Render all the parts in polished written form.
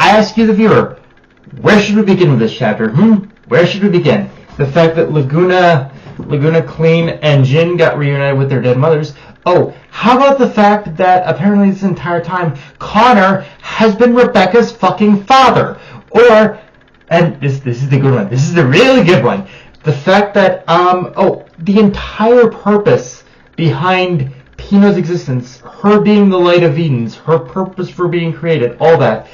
ask you, the viewer, where should we begin with this chapter? Where should we begin? The fact that Laguna, Clean, and Jin got reunited with their dead mothers. Oh, how about the fact that apparently this entire time, Connor has been Rebecca's fucking father? Or, and this is the good one, this is the really good one, the fact that, the entire purpose behind Pino's existence, her being the light of Edens, her purpose for being created, all that,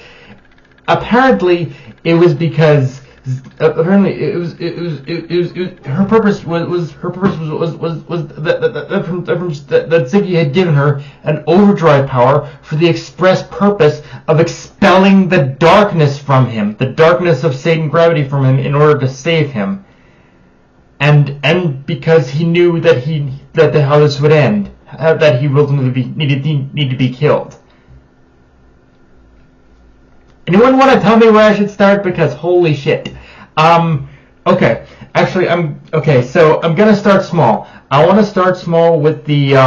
apparently it was because her purpose was that Ziggy had given her an overdrive power for the express purpose of expelling the darkness from him, the darkness of Satan gravity from him, in order to save him, and because he knew that how this would end, that he would need to be killed. Anyone want to tell me where I should start? Because holy shit. Okay. Actually, so I'm gonna start small. I want to start small with the,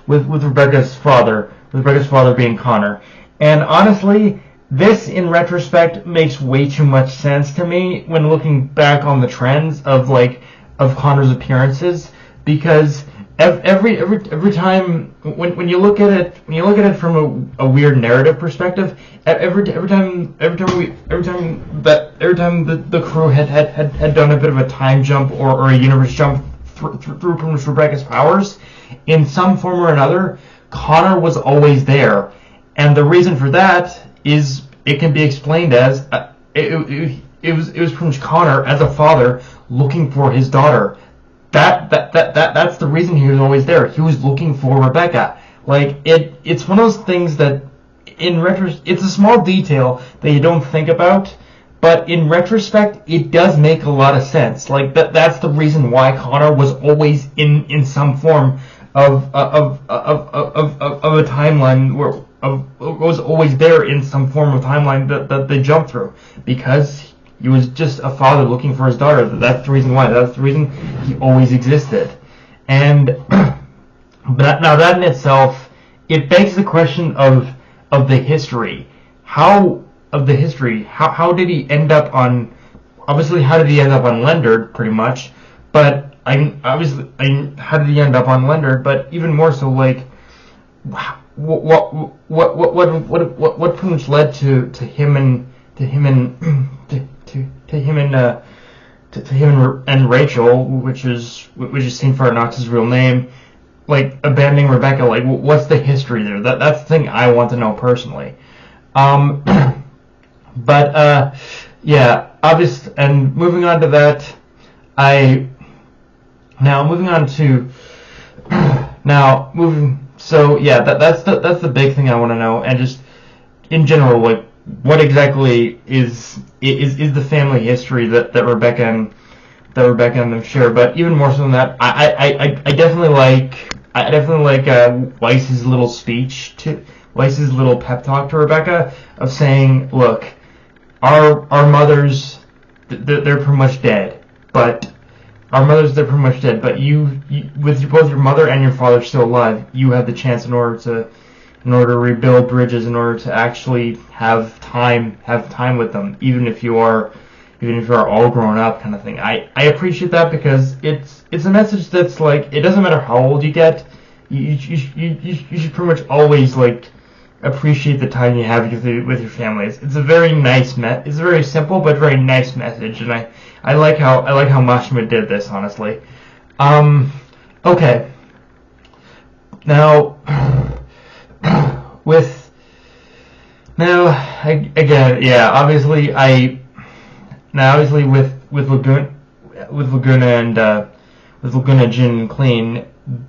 with Rebecca's father. With Rebecca's father being Connor. And honestly, this, in retrospect, makes way too much sense to me when looking back on the trends of Connor's appearances, because every time when you look at it from a weird narrative perspective, every time the crew had done a bit of a time jump or a universe jump through Rebecca's powers, in some form or another, Connor was always there, and the reason for that is it can be explained as it was from Connor as a father looking for his daughter. That's the reason he was always there. He was looking for Rebecca. It's one of those things that, in it's a small detail that you don't think about, but in retrospect, it does make a lot of sense. That's the reason why Connor was always in some form of a timeline was always there in some form of timeline that they jumped through, because he was just a father looking for his daughter. That's the reason why. That's the reason he always existed. And but now that in itself, it begs the question of the history. How did he end up on? Obviously, how did he end up on Lendard? Pretty much. But how did he end up on Lendard? But even more so, what pretty much led to him and Rachel, which is Saint Farnox's real name, abandoning Rebecca. What's the history there? That's the thing I want to know personally. Yeah, obvious. And moving on to that, So yeah, that's the big thing I want to know, and just in general, what exactly is the family history that Rebecca and them share. But even more so than that, I definitely like Weiss's little speech, Weiss's little pep talk to Rebecca, of saying, look, our mothers, they're pretty much dead, but you with both your mother and your father still alive, you have the chance in order to rebuild bridges, in order to actually have time with them, even if you are all grown up, kind of thing. I appreciate that, because it's a message that's it doesn't matter how old you get, you should pretty much always appreciate the time you have with your family. It's a very nice it's a very simple but very nice message, and I like how Mashima did this, honestly. Okay. Now, obviously with Laguna and with Laguna, Jin, and Clean,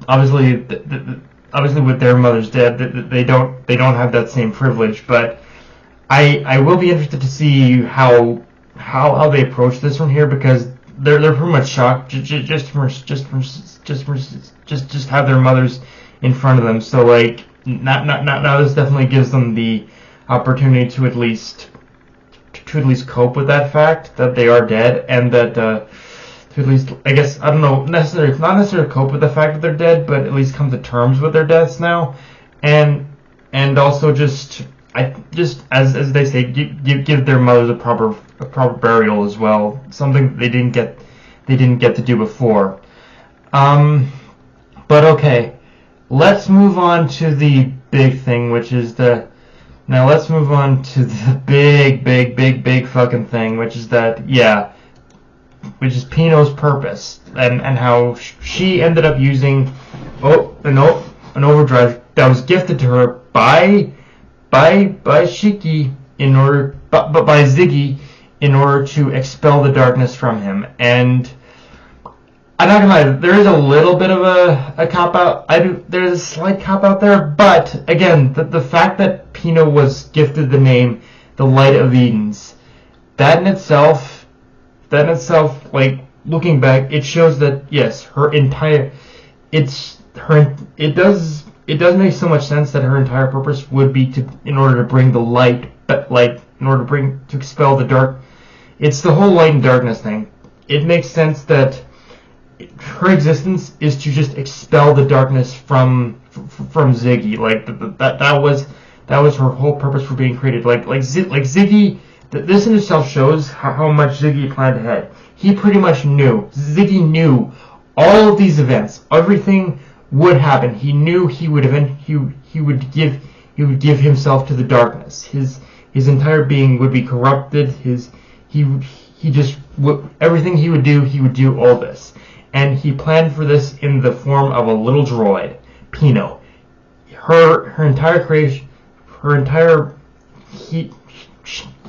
obviously with their mothers dead, they don't have that same privilege. But I will be interested to see how they approach this one here, because they're pretty much shocked just have their mothers in front of them. So now this definitely gives them the opportunity to at least cope with that fact that they are dead, and that to at least, I guess, I don't know, not necessarily cope with the fact that they're dead, but at least come to terms with their deaths now, and also just I just as they say, give their mothers a proper burial as well. Something they didn't get to do before. But okay, let's move on to the big thing, which is now let's move on to the big fucking thing, which is which is Pino's purpose, and how she ended up using an overdrive that was gifted to her by Shiki by Ziggy in order to expel the darkness from him. And I'm not gonna lie, there is a little bit of a cop out. There's a slight cop out there, but again, the fact that Pino was gifted the name the Light of Edens, that in itself, like looking back, it shows that yes, it does make so much sense that her entire purpose would be in order to bring the light, but like in order to expel the dark. It's the whole light and darkness thing. It makes sense that her existence is to just expel the darkness from Ziggy. Like that was her whole purpose for being created. Like Ziggy. This in itself shows how much Ziggy planned ahead. He pretty much knew. Ziggy knew all of these events. Everything would happen. He knew he would give himself to the darkness. His entire being would be corrupted. Everything he would do all this. And he planned for this in the form of a little droid, Pino. Her entire creation,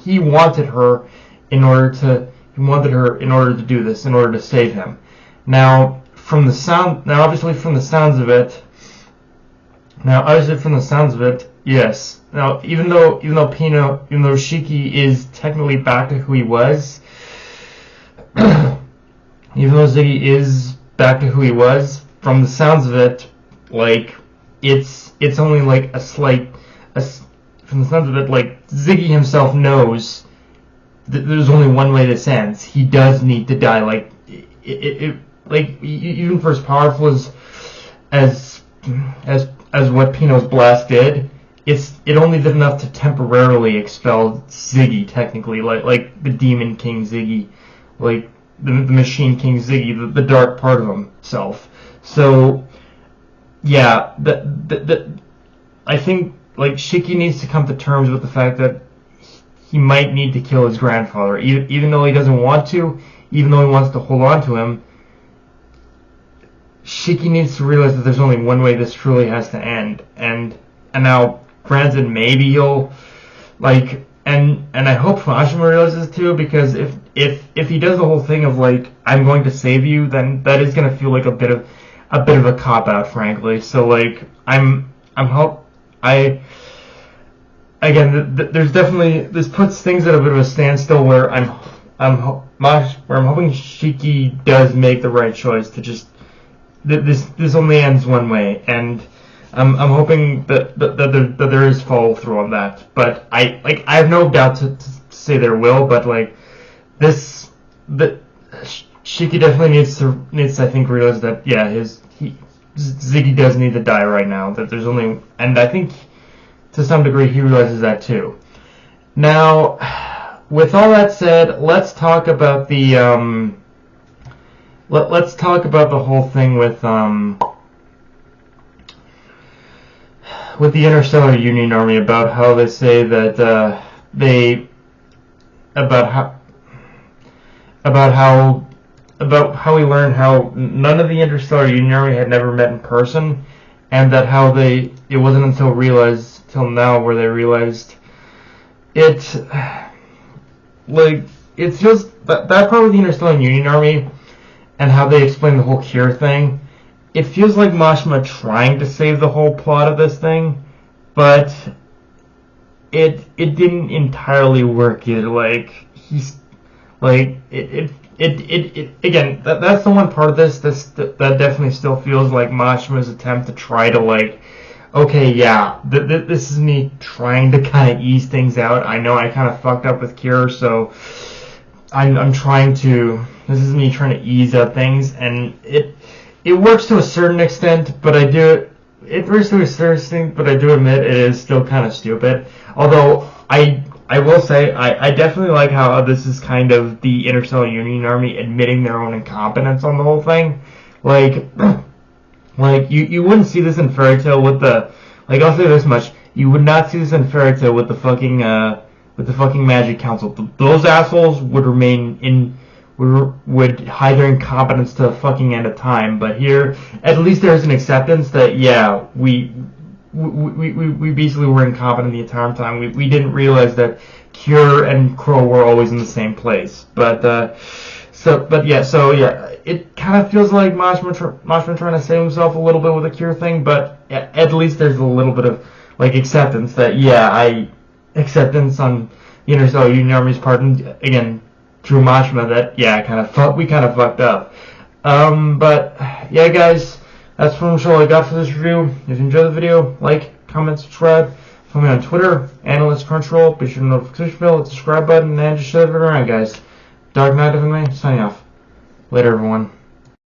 he wanted her in order to do this, in order to save him. Now obviously from the sounds of it, yes. Now even though Shiki is technically back to who he was, even though Ziggy is back to who he was, from the sounds of it, like it's only like from the sounds of it, like Ziggy himself knows that there's only one way this ends. He does need to die. Like even for as powerful as what Pino's blast did, it only did enough to temporarily expel Ziggy. Technically, like the Demon King Ziggy, like the Machine King Ziggy, the dark part of himself. So yeah, I think like Shiki needs to come to terms with the fact that he might need to kill his grandfather, even though he doesn't want to, even though he wants to hold on to him. Shiki needs to realize that there's only one way this truly has to end, and now, granted, maybe he'll like, and I hope Mashima realizes too, because if he does the whole thing of like, I'm going to save you, then that is going to feel like a bit of a cop out, frankly. So like, there's definitely, this puts things at a bit of a standstill where I'm hoping Shiki does make the right choice to just, this only ends one way, and I'm hoping that there is follow through on that. But I have no doubt to say there will, but like Shiki definitely needs to I think realize that Ziggy does need to die right now. That there's only, and I think to some degree he realizes that too. Now, with all that said, let's talk about the let's talk about the whole thing with the Interstellar Union Army, about how they say that about how we learned how none of the Interstellar Union Army had never met in person, and that how it wasn't until now where they realized it feels that part of the Interstellar Union Army and how they explain the whole cure thing, it feels like Mashima trying to save the whole plot of this thing, but it didn't entirely work either. Like he's like it again, that's the one part of this that definitely still feels like Mashima's attempt to try to like, okay, yeah, this is me trying to kind of ease things out. I know I kind of fucked up with Cure, so I'm trying to. This is me trying to ease out things, and it works to a certain extent, but I do interesting, but I do admit it is still kind of stupid. Although I will say I definitely like how this is kind of the Interstellar Union Army admitting their own incompetence on the whole thing. Like you wouldn't see this in Fairy Tail with the, like, I'll say this much, you would not see this in Fairy Tail with the fucking Magic Council. Those assholes would remain in. Would hide their incompetence to the fucking end of time, but here, at least there's an acceptance that, yeah, we basically were incompetent the entire time. We didn't realize that Cure and Crow were always in the same place. But it kind of feels like Moshman trying to save himself a little bit with the Cure thing, but at least there's a little bit of, like, acceptance that, acceptance on the Interstellar Union Army's part, and again, Drew Mashima, that, we kind of fucked up. But, yeah, guys, that's pretty much all I got for this review. If you enjoyed the video, like, comment, subscribe. Follow me on Twitter, Analyst Crunchyroll. Be sure to notification bell, hit the subscribe button, and just share it around, guys. Dark Knight of Me, signing off. Later, everyone.